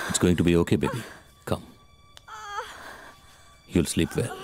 It's going to be okay, baby. Come. You'll sleep well.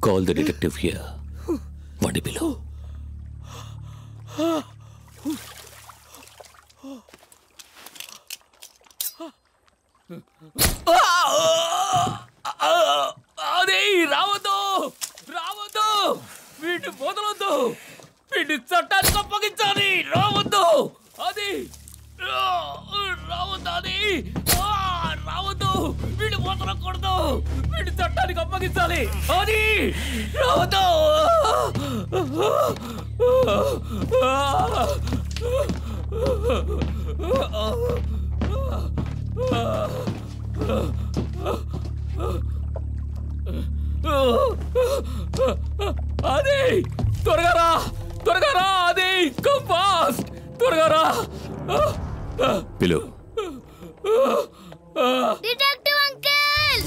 Call the detective here. Vandi below. అదే రావద్దు రావద్దు వీటి వదలొద్దు వీటి చట్టానికి అప్పగించాలి రావద్దు అది రావద్దు అది రావద్దు వీడి వదలకూడదు వీడి చట్టానికి అప్పగించాలి అది రావద్దు అది త్వరగా రా అది కమ్ ఫాస్ట్ త్వరగా రా పిలు డిటెక్టివ్ అంకిల్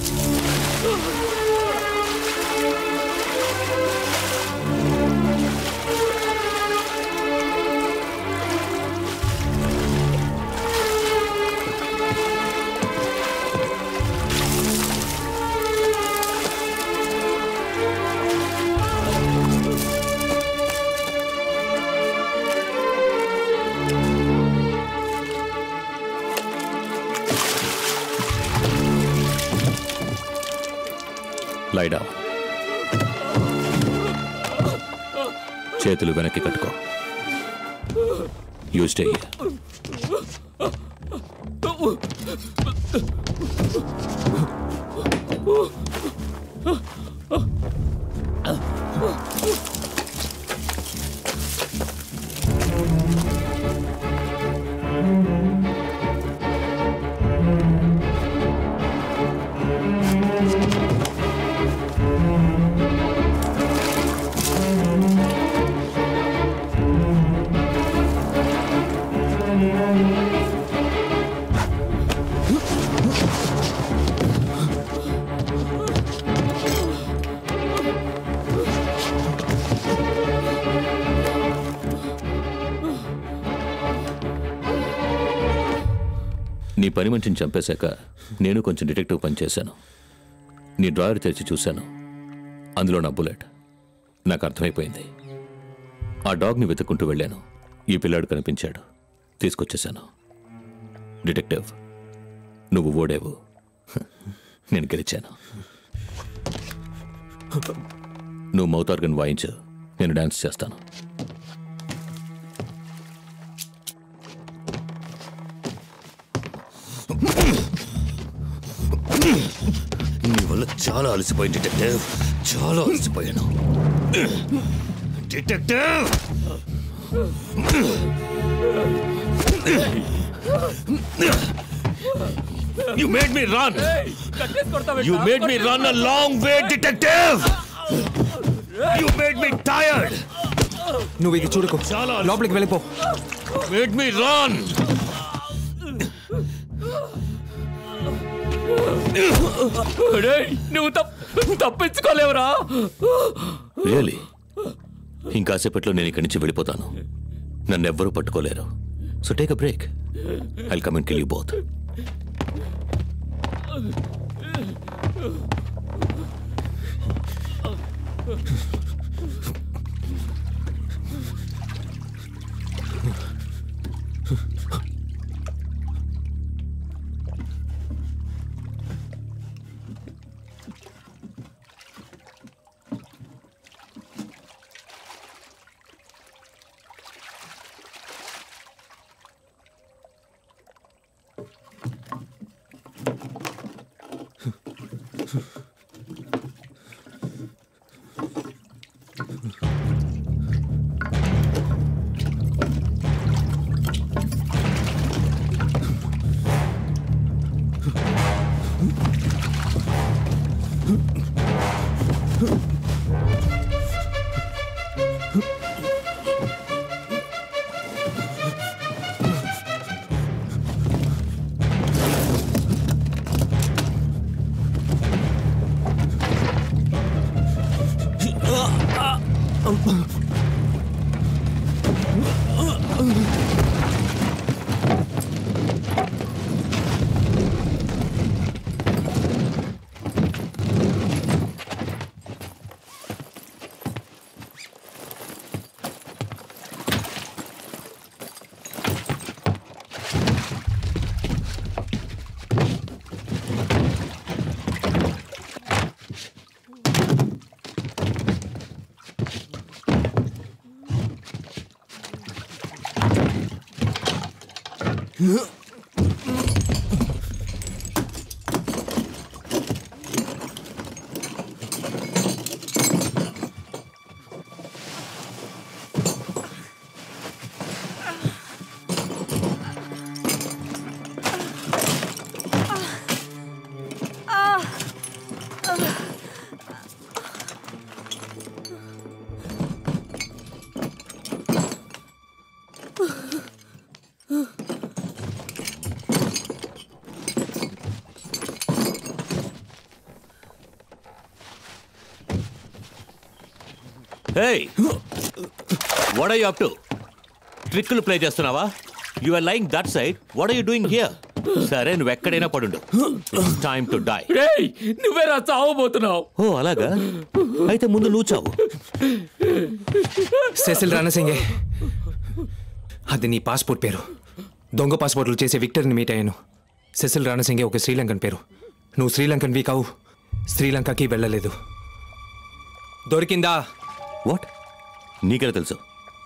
Lie down. చేతులు వెనక్కి కట్టుకో. You stay here. నీ పని మనిషిని చంపేశాక నేను కొంచెం డిటెక్టివ్ పని చేశాను. నీ డ్రాయర్ తెరిచి చూశాను. అందులో నా బుల్లెట్. నాకు అర్థమైపోయింది. ఆ డాగ్ని వెతుక్కుంటూ వెళ్ళాను. ఈ పిల్లాడు కనిపించాడు. తీసుకొచ్చేశాను. డిటెక్టివ్, నువ్వు ఓడేవు, నేను గెలిచాను. నువ్వు మౌత్ ఆర్గన్ వాయించు, నేను డాన్స్ చేస్తాను. నీ వల్ల చాలా అలసిపోయింది డిటెక్టివ్, చాలా అలసిపోయాను. Detective, you made me run. You made me run a long way, detective. You made me tired. నువ్వు ఇది చూడకు, లోపలికి వెళ్ళిపో. Made me run. నువ్వు తప్పించుకోలేవురా. రియలీ? ఇంకాసేపట్లో నేను ఇక్కడి నుంచి వెళ్ళిపోతాను. నన్ను ఎవ్వరూ పట్టుకోలేరు. So take a break. I'll come and kill you both. Hey! What are you up to? ట్రిక్కులు ప్లే చేస్తున్నావా? You are lying that side. What are you doing here? సరే, నువ్వు ఎక్కడైనా పడుండు. It's time to die. రేయ్, నువ్వేరా చావబోతున్నావు. ఓ అలాగా? అయితే ముందు నువ్వు చావు. సెసిల్ రణసింగే, అది నీ పాస్పోర్ట్ పేరు. దొంగ పాస్పోర్ట్లు చేసే విక్టర్ని మీట్ అయ్యాను. సెసిల్ రణసింగే ఒక శ్రీలంకన్ పేరు. నువ్వు శ్రీలంకన్ కావు, శ్రీలంకకి వెళ్ళలేదు. దొరికిందా? వాట్? నీకెలా తెలుసు?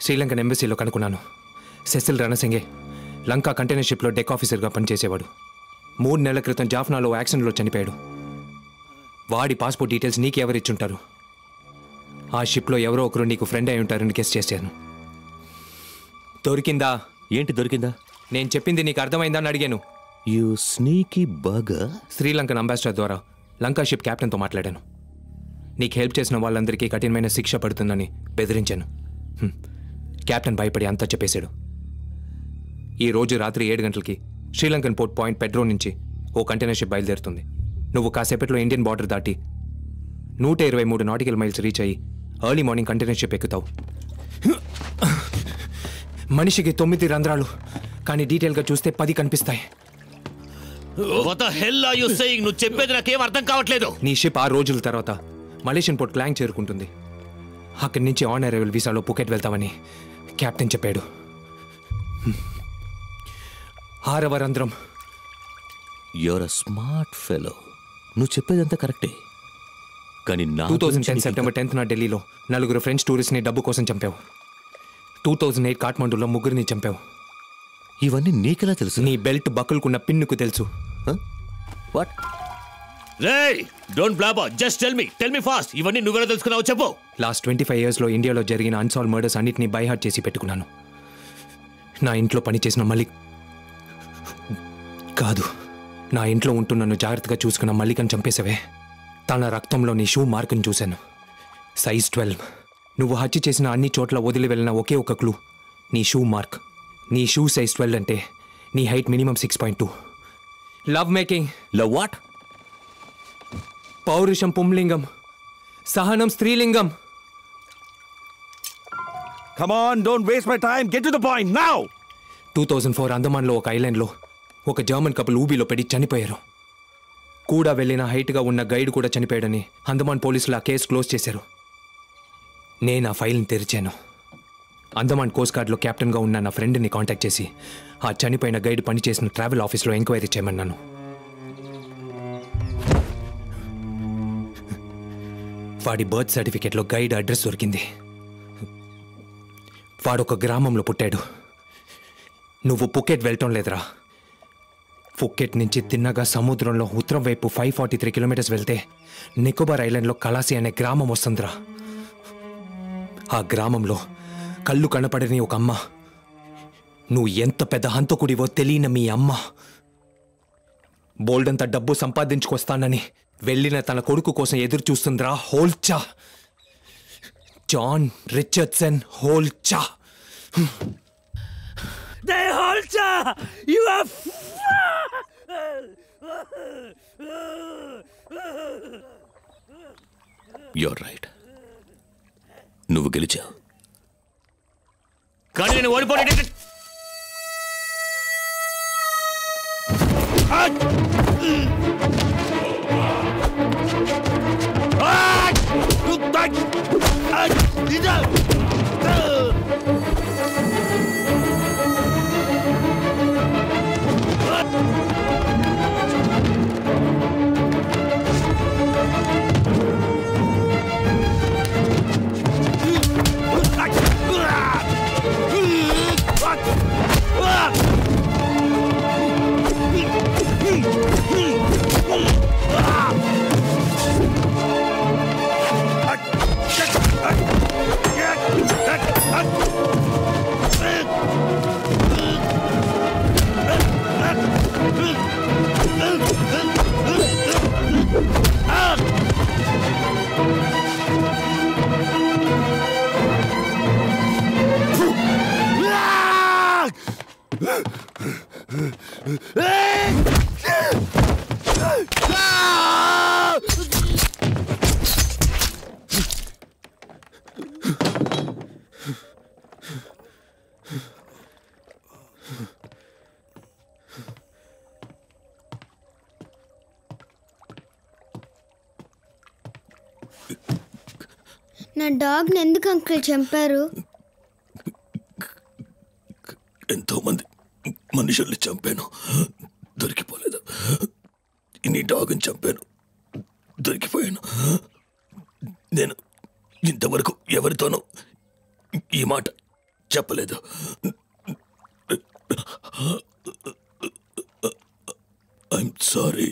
శ్రీలంకన్ ఎంబసీలో కనుక్కున్నాను. సెసిల్ రణసింగే లంకా కంటైనర్ షిప్లో డెక్ ఆఫీసర్గా పనిచేసేవాడు. 3 నెలల క్రితం జాఫ్నాలో యాక్సిడెంట్లో చనిపోయాడు. వాడి పాస్పోర్ట్ డీటెయిల్స్ నీకు ఎవరు ఇచ్చుంటారు? ఆ షిప్లో ఎవరో ఒకరు నీకు ఫ్రెండ్ అయి ఉంటారని గెస్ చేశాను. దొరికిందా? ఏంటి దొరికిందా? నేను చెప్పింది నీకు అర్థమైందా అని అడిగాను. You sneaky burger. Sri Lankan ambassador ద్వారా లంకా షిప్ క్యాప్టెన్తో మాట్లాడాను. నీకు హెల్ప్ చేసిన వాళ్ళందరికీ కఠినమైన శిక్ష పడుతుందని బెదిరించాను. క్యాప్టెన్ భయపడి అంతా చెప్పేశాడు. ఈ రోజు రాత్రి 7 గంటలకి శ్రీలంకన్ పోర్ట్ పాయింట్ పెడ్రో నుంచి ఓ కంటైనర్ షిప్ బయలుదేరుతుంది. నువ్వు కాసేపట్లో ఇండియన్ బార్డర్ దాటి 123 నాటికల్ మైల్స్ రీచ్ అయ్యి ఎర్లీ మార్నింగ్ కంటైనర్ షిప్ ఎక్కుతావు. మనిషికి 9 రంధ్రాలు, కానీ డీటెయిల్గా చూస్తే 10 కనిపిస్తాయి. What the hell are you saying? నువ్వు చెప్పేది నాకేం అర్థం కావట్లేదు. నీ షిప్ 6 రోజుల తర్వాత మలేషియన్ పోర్ట్ క్లాంగ్ చేరుకుంటుంది. అక్కడి నుంచి ఆన్ అరైవల్ వీసాలో పుకెట్ వెళ్తామని కెప్టెన్ చెప్పాడు. 6వ రంధ్రం. You're a smart fellow. నువ్వు చెప్పేదంతా కరెక్టే. కానీ 2010 సెప్టెంబర్ 10th ఢిల్లీలో 4 ఫ్రెంచ్ టూరిస్ట్ని డబ్బు కోసం చంపావు. 2008 కాఠ్మండూలో 3 చంపావు. ఇవన్నీ నీకెలా తెలుసు? నీ బెల్ట్ బక్కులుకున్న పిన్నుకు తెలుసు. వాట్? రేయ్, don't blabber, just tell me fast. ఇవన్నీ నువ్వెలా తెలుసుకున్నావు చెప్పు. లాస్ట్ 25 yearsలో ఇండియాలో జరిగిన అన్సాల్వ్ మర్డర్స్ అన్నిటినీ బై హార్ట్ చేసి పెట్టుకున్నాను. నా ఇంట్లో పనిచేసిన మలిక్ కాదు, నా ఇంట్లో ఉంటూ నన్ను జాగ్రత్తగా చూసుకున్న మల్లికను చంపేసావే. తన రక్తంలో నీ షూ మార్కును చూశాను. సైజ్ 12. నువ్వు హత్య చేసిన అన్ని చోట్ల వదిలి వెళ్ళిన ఒకే ఒక క్లూ నీ షూ మార్క్. నీ షూ సైజ్ 12 అంటే నీ height minimum 6.2. Love making. Love what? పౌరుషం పుంలింగం, సహనం స్త్రీలింగం. Come on, don't waste my time. Get to the point now. 2004 అండమాన్లో ఒక ఐలాండ్లో ఒక జర్మన్ కపుల్ ఊబీలో పడి చనిపోయారు. కూడా వెళ్ళిన హైట్గా ఉన్న గైడ్ కూడా చనిపోయాడని అండమాన్ పోలీసులు ఆ కేసు క్లోజ్ చేశారు. నేను ఆ ఫైల్ని తెరిచాను. అండమాన్ కోస్ట్ గార్డ్లో కెప్టెన్గా ఉన్న నా ఫ్రెండ్ని కాంటాక్ట్ చేసి ఆ చనిపోయిన గైడ్ పనిచేసిన ట్రావెల్ ఆఫీస్లో ఎంక్వైరీ చేయమన్నాను. వాడి బర్త్ సర్టిఫికేట్లో గైడ్ అడ్రస్ దొరికింది. వాడొక గ్రామంలో పుట్టాడు. నువ్వు పుకెట్ వెళ్ళటం లేదురా. పుకెట్ నుంచి తిన్నగా సముద్రంలో ఉత్తరం వైపు 543 కిలోమీటర్స్ వెళ్తే నికోబార్ ఐలాండ్లో కలాసి అనే గ్రామం వస్తుందిరా. ఆ గ్రామంలో కళ్ళు కనపడని ఒక అమ్మ, నువ్వు ఎంత పెద్ద హంతకుడివో తెలియని మీ అమ్మ, బోల్డంత డబ్బు సంపాదించుకొస్తానని వెళ్ళిన తన కొడుకు కోసం ఎదురు చూస్తుందిరా. హోల్చా, జాన్ రిచర్డ్సన్ హోల్చా. యూర్ రైట్, నువ్వు గెలిచావు. కానీ నేను ఓడిపోయి నా డాగ్ని ఎందుకు అంకుల్ చంపారు? ఎంతో మంది మనుషుల్ని చంపాను, దొరికిపోలేదు. నీ డాగ్ని చంపాను, దొరికిపోయాను. నేను ఇంతవరకు ఎవరితోనూ ఈ మాట చెప్పలేదు. I'm sorry.